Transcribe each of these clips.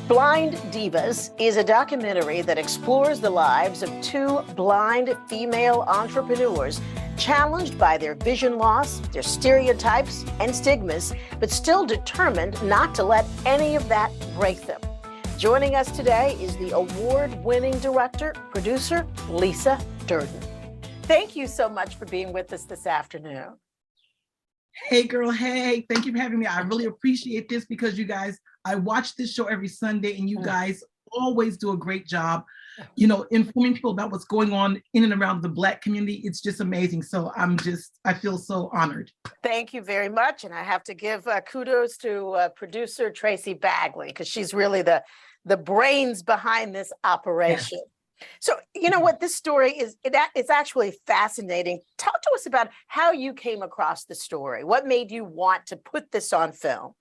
Blind Divas is a documentary that explores the lives of two blind female entrepreneurs challenged by their vision loss, their stereotypes and stigmas, but still determined not to let any of that break them. Joining us today is the award-winning director, producer, Lisa Durden. Thank you so much for being with us this afternoon. Hey girl, hey, thank you for having me. I really appreciate this because you guys, I watch this show every Sunday and you guys always do a great job, informing people about what's going on in and around the Black community. It's just amazing. So I feel so honored. Thank you very much. And I have to give kudos to producer Tracy Bagley, because she's really the brains behind this operation. Yes. So, you know what, this story is, it's actually fascinating. Talk to us about how you came across the story. What made you want to put this on film?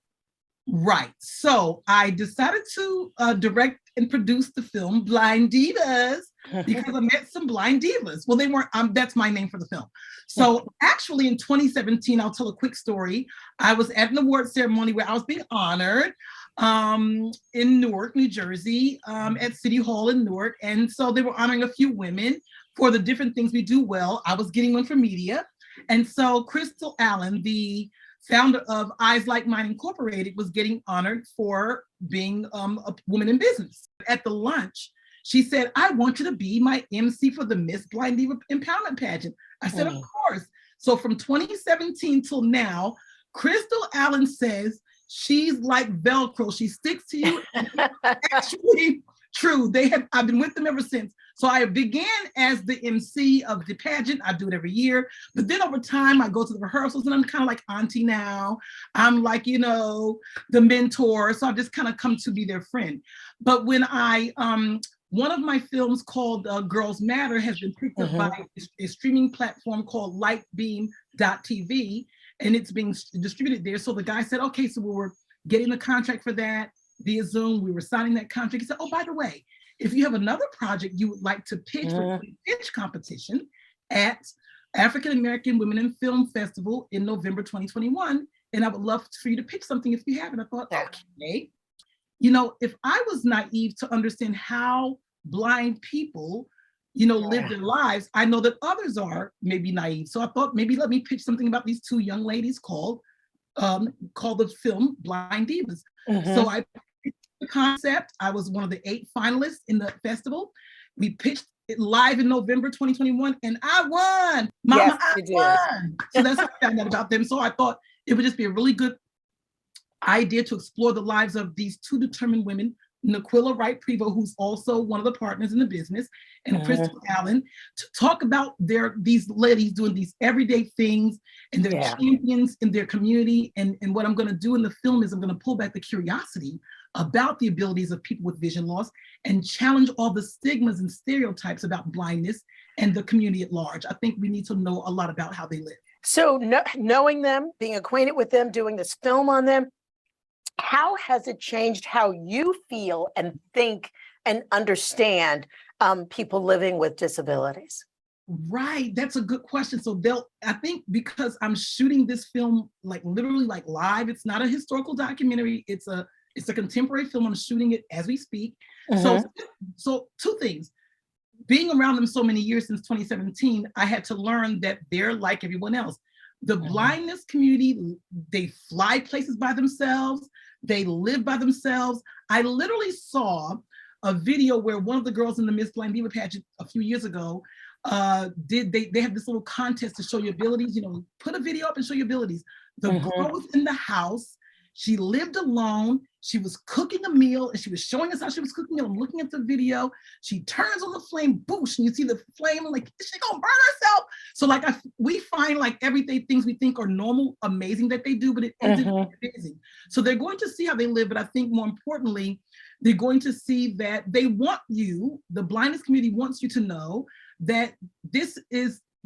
Right. So I decided to direct and produce the film Blind Divas because I met some blind divas. Well, they weren't, that's my name for the film. So actually in 2017, I'll tell a quick story. I was at an award ceremony where I was being honored in Newark, New Jersey, at City Hall in Newark. And so they were honoring a few women for the different things we do well. I was getting one for media. And so Crystal Allen, the founder of Eyes Like Mine Incorporated, was getting honored for being a woman in business. At the lunch, she said, "I want you to be my MC for the Miss Blind Diva Empowerment Pageant." I said, "Of course." So from 2017 till now, Crystal Allen says she's like Velcro. She sticks to you. Actually true. I've been with them ever since. So I began as the MC of the pageant. I do it every year. But then over time, I go to the rehearsals and I'm kind of like auntie now. I'm like, the mentor. So I've just kind of come to be their friend. But when one of my films called Girls Matter has been picked up by a streaming platform called lightbeam.tv, and it's being distributed there. So the guy said, okay, so we were getting the contract for that via Zoom. We were signing that contract. He said, oh, by the way, if you have another project you would like to pitch for the pitch competition at African American Women in Film Festival in November 2021, and I would love for you to pitch something if you have it. I thought, okay, if I was naive to understand how blind people, live their lives, I know that others are maybe naive. So I thought maybe let me pitch something about these two young ladies called the film Blind Divas. So I pitched the concept. I was one of the 8 finalists in the festival. We pitched it live in November 2021 and I won. Mama, yes, I won. So that's how I found out about them. So I thought it would just be a really good idea to explore the lives of these two determined women, Naquilla Wright-Prevost, who's also one of the partners in the business, and Crystal Allen, to talk about these ladies doing these everyday things and they're champions in their community. And what I'm going to do in the film is I'm going to pull back the curiosity about the abilities of people with vision loss and challenge all the stigmas and stereotypes about blindness and the community at large. I think we need to know a lot about how they live. So knowing them, being acquainted with them, doing this film on them, how has it changed how you feel and think and understand people living with disabilities? Right, that's a good question. So I think because I'm shooting this film literally live, it's not a historical documentary, it's a contemporary film. I'm shooting it as we speak. So two things. Being around them so many years since 2017, I had to learn that they're like everyone else. The blindness community, they fly places by themselves, they live by themselves. I literally saw a video where one of the girls in the Miss Blind Diva pageant a few years ago they have this little contest to show your abilities, put a video up and show your abilities. The girl was in the house, she lived alone, she was cooking a meal and she was showing us how she was cooking it. I'm looking at the video, she turns on the flame, boosh, and you see the flame, I'm like, is she gonna burn herself? So we find everyday things we think are normal, amazing that they do, but it isn't amazing. So they're going to see how they live, but I think more importantly, they're going to see that they want you, the blindness community wants you to know that this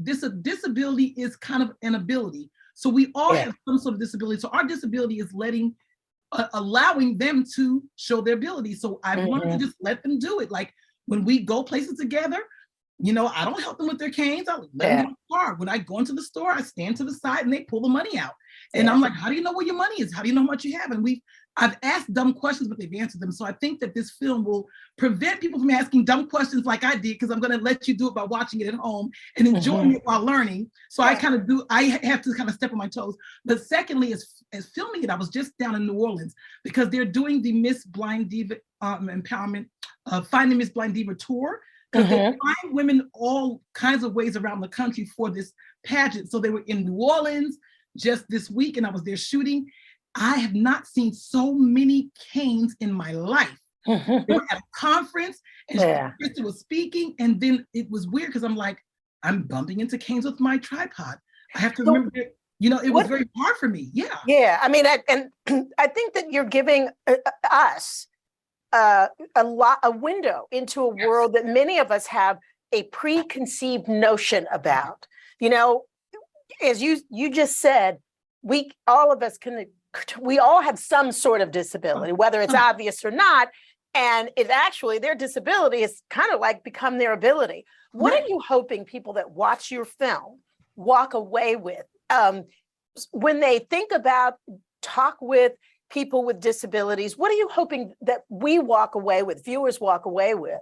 disability is kind of an ability. So we all have some sort of disability. So our disability is allowing them to show their ability. So I wanted to just let them do it. When we go places together, I don't help them with their canes. I let them in the car. When I go into the store, I stand to the side and they pull the money out. And I'm like, how do you know where your money is? How do you know how much you have? And I've asked dumb questions, but they've answered them. So I think that this film will prevent people from asking dumb questions like I did, because I'm going to let you do it by watching it at home and enjoying it while learning. So I have to kind of step on my toes. But secondly, as filming it, I was just down in New Orleans because they're doing the Miss Blind Diva Empowerment, Finding Miss Blind Diva tour. Because they find women all kinds of ways around the country for this pageant. So they were in New Orleans just this week, and I was there shooting. I have not seen so many canes in my life. They were at a conference, and Krista was speaking, and then it was weird because I'm like, I'm bumping into canes with my tripod. I have to remember, it was very hard for me. Yeah. Yeah. I mean, I think that you're giving us a window into a world that many of us have a preconceived notion about. As you just said, all of us we all have some sort of disability, whether it's obvious or not. And their disability has kind of like become their ability. What are you hoping people that watch your film walk away with when they think about talk with people with disabilities? What are you hoping that we walk away with, viewers walk away with?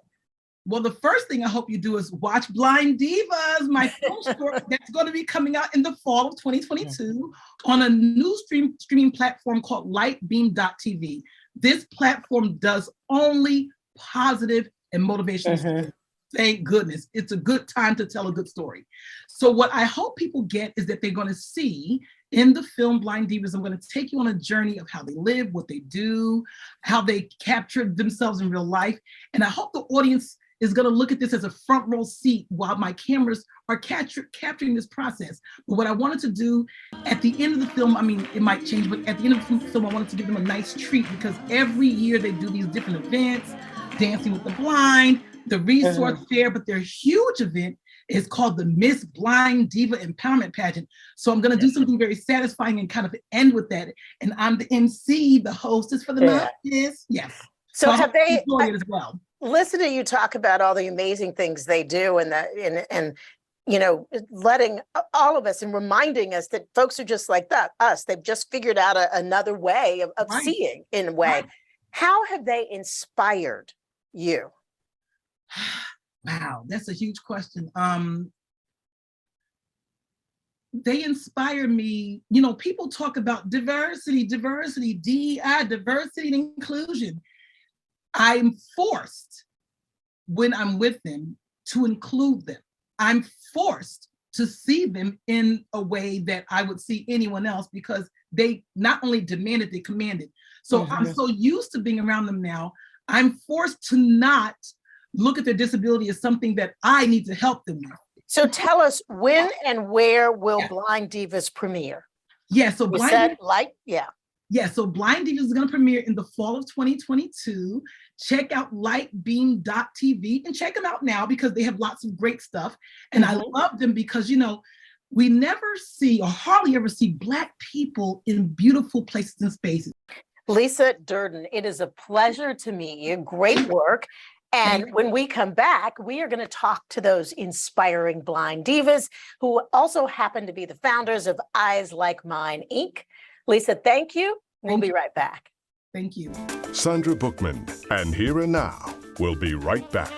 Well, the first thing I hope you do is watch Blind Divas, my film story that's going to be coming out in the fall of 2022 on a new streaming platform called lightbeam.tv. This platform does only positive and motivational stories. Thank goodness. It's a good time to tell a good story. So what I hope people get is that they're going to see in the film Blind Divas, I'm going to take you on a journey of how they live, what they do, how they capture themselves in real life. And I hope the audience is going to look at this as a front row seat while my cameras are capturing this process. But what I wanted to do at the end of the film, I mean, it might change, but at the end of the film, I wanted to give them a nice treat, because every year they do these different events, Dancing with the Blind, the Resource Fair, but their huge event is called the Miss Blind Diva Empowerment Pageant. So I'm going to do something very satisfying and kind of end with that. And I'm the MC, the hostess for the night. Yes. So have they enjoy it as well? Listen to you talk about all the amazing things they do, and letting all of us and reminding us that folks are just like us. They've just figured out another way of seeing in a way. How have they inspired you? Wow, that's a huge question. They inspire me. People talk about diversity, DEI, diversity and inclusion. I'm forced, when I'm with them, to include them. I'm forced to see them in a way that I would see anyone else, because they not only demanded, they commanded. So I'm so used to being around them now, I'm forced to not look at their disability as something that I need to help them with. So tell us, when and where will Blind Divas premiere? So Blind Divas is going to premiere in the fall of 2022. Check out lightbeam.tv and check them out now, because they have lots of great stuff. And I love them because, we never see, or hardly ever see, Black people in beautiful places and spaces. Lisa Durden, it is a pleasure to meet you. Great work. And when we come back, we are going to talk to those inspiring blind divas who also happen to be the founders of Eyes Like Mine, Inc. Lisa, thank you. We'll be right back. Thank you. Sandra Bookman, and Here and Now. We'll be right back.